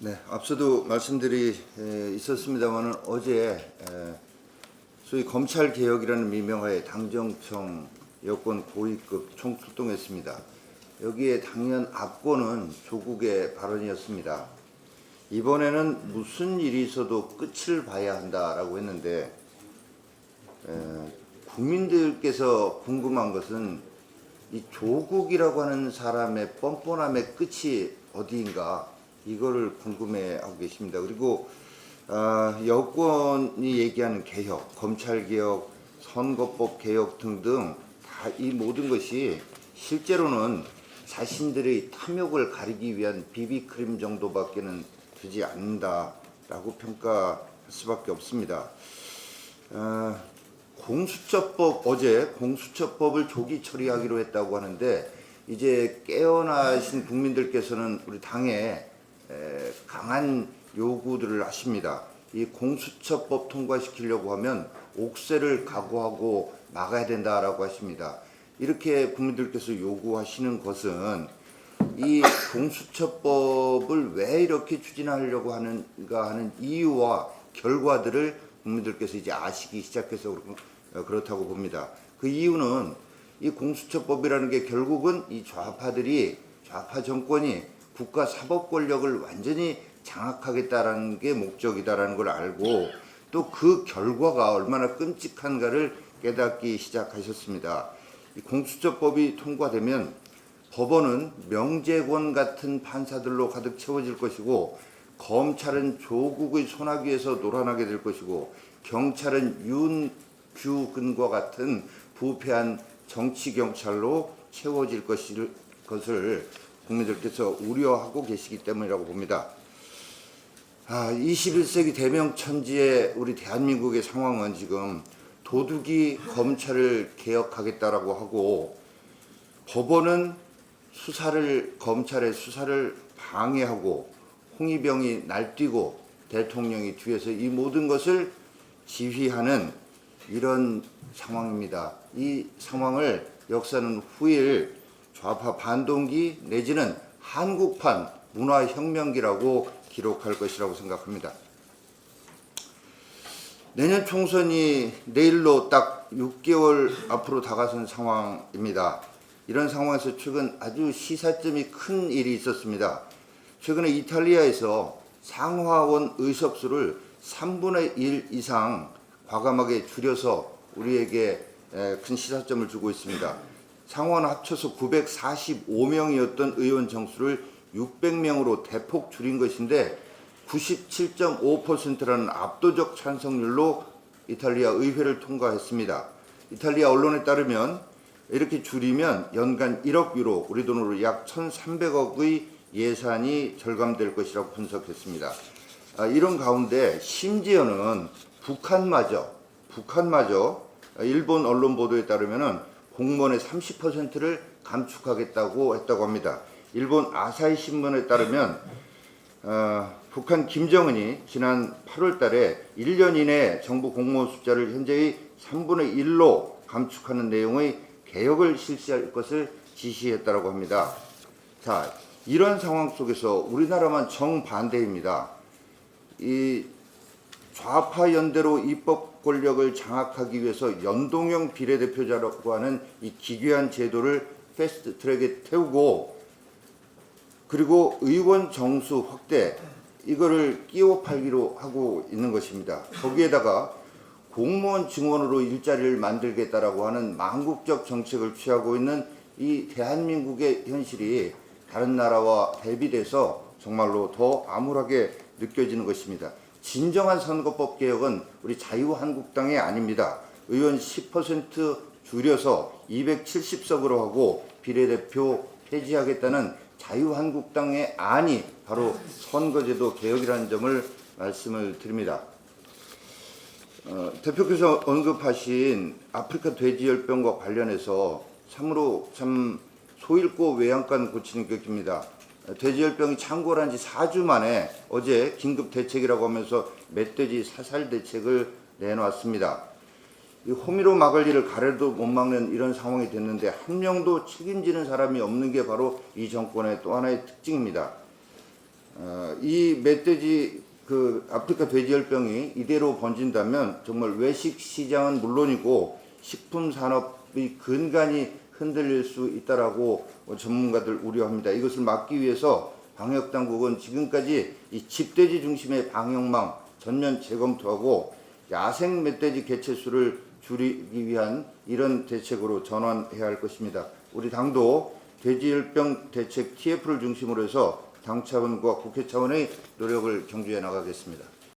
네, 앞서도 말씀들이 있었습니다만은 어제 소위 검찰 개혁이라는 미명하에 당정청 여권 고위급 총출동했습니다. 여기에 당연 압권은 조국의 발언이었습니다. 이번에는 무슨 일이 있어도 끝을 봐야 한다라고 했는데 국민들께서 궁금한 것은 이 조국이라고 하는 사람의 뻔뻔함의 끝이 어디인가 이거를 궁금해하고 계십니다. 그리고 여권이 얘기하는 개혁, 검찰 개혁, 선거법 개혁 등등 다 이 모든 것이 실제로는 자신들의 탐욕을 가리기 위한 비비크림 정도밖에는 되지 않는다라고 평가할 수밖에 없습니다. 공수처법, 어제 공수처법을 조기 처리하기로 했다고 하는데 이제 깨어나신 국민들께서는 우리 당에 강한 요구들을 하십니다. 이 공수처법 통과시키려고 하면 옥새를 각오하고 막아야 된다라고 하십니다. 이렇게 국민들께서 요구하시는 것은 이 공수처법을 왜 이렇게 추진하려고 하는가 하는 이유와 결과들을 국민들께서 이제 아시기 시작해서 그렇다고 봅니다. 그 이유는 이 공수처법이라는 게 결국은 이 좌파 정권이 국가 사법 권력을 완전히 장악하겠다라는 게 목적이다라는 걸 알고 또 그 결과가 얼마나 끔찍한가를 깨닫기 시작하셨습니다. 이 공수처법이 통과되면 법원은 명재권 같은 판사들로 가득 채워질 것이고 검찰은 조국의 소나기에서 놀아나게 될 것이고 경찰은 윤규근과 같은 부패한 정치경찰로 채워질 것을 국민들께서 우려하고 계시기 때문이라고 봅니다. 21세기 대명천지의 우리 대한민국의 상황은 지금 도둑이 검찰을 개혁하겠다라고 하고 법원은 검찰의 수사를 방해하고 홍위병이 날뛰고 대통령이 뒤에서 이 모든 것을 지휘하는 이런 상황입니다. 이 상황을 역사는 후일 좌파 반동기 내지는 한국판 문화혁명기라고 기록할 것이라고 생각합니다. 내년 총선이 내일로 딱 6개월 앞으로 다가선 상황입니다. 이런 상황에서 최근 아주 시사점이 큰 일이 있었습니다. 최근에 이탈리아에서 상하원 의석수를 3분의 1 이상 과감하게 줄여서 우리에게 큰 시사점을 주고 있습니다. 상원 합쳐서 945명이었던 의원 정수를 600명으로 대폭 줄인 것인데 97.5%라는 압도적 찬성률로 이탈리아 의회를 통과했습니다. 이탈리아 언론에 따르면 이렇게 줄이면 연간 1억 유로, 우리 돈으로 약 1,300억의 예산이 절감될 것이라고 분석했습니다. 이런 가운데 심지어는 북한마저 일본 언론 보도에 따르면은 공무원의 30%를 감축하겠다고 했다고 합니다. 일본 아사히 신문에 따르면 북한 김정은이 지난 8월 달에 1년 이내 정부 공무원 숫자를 현재의 3분의 1로 감축하는 내용의 개혁을 실시할 것을 지시했다고 합니다. 자, 이런 상황 속에서 우리나라만 정반대입니다. 이 좌파 연대로 입법 권력을 장악하기 위해서 연동형 비례대표제라고 하는 이 기괴한 제도를 패스트 트랙에 태우고 그리고 의원 정수 확대 이거를 끼워 팔기로 하고 있는 것입니다. 거기에다가 공무원 증원으로 일자리를 만들겠다라고 하는 망국적 정책을 취하고 있는 이 대한민국의 현실이 다른 나라와 대비돼서 정말로 더 암울하게 느껴지는 것입니다. 진정한 선거법 개혁은 우리 자유한국당이 아닙니다. 의원 10% 줄여서 270석으로 하고 비례대표 폐지하겠다는 자유한국당의 안이 바로 선거제도 개혁이라는 점을 말씀을 드립니다. 대표께서 언급하신 아프리카 돼지열병과 관련해서 참으로 소잃고 외양간 고치는 격입니다. 돼지열병이 창궐한 지 4주 만에 어제 긴급 대책이라고 하면서 멧돼지 사살 대책을 내놨습니다. 이 호미로 막을 일을 가래도 못 막는 이런 상황이 됐는데 한 명도 책임지는 사람이 없는 게 바로 이 정권의 또 하나의 특징입니다. 이 멧돼지 아프리카 돼지열병이 이대로 번진다면 정말 외식 시장은 물론이고 식품 산업의 근간이 흔들릴 수 있다라고 전문가들 우려합니다. 이것을 막기 위해서 방역 당국은 지금까지 이 집돼지 중심의 방역망 전면 재검토하고 야생 멧돼지 개체수를 줄이기 위한 이런 대책으로 전환해야 할 것입니다. 우리 당도 돼지열병 대책 TF를 중심으로 해서 당 차원과 국회 차원의 노력을 경주해 나가겠습니다.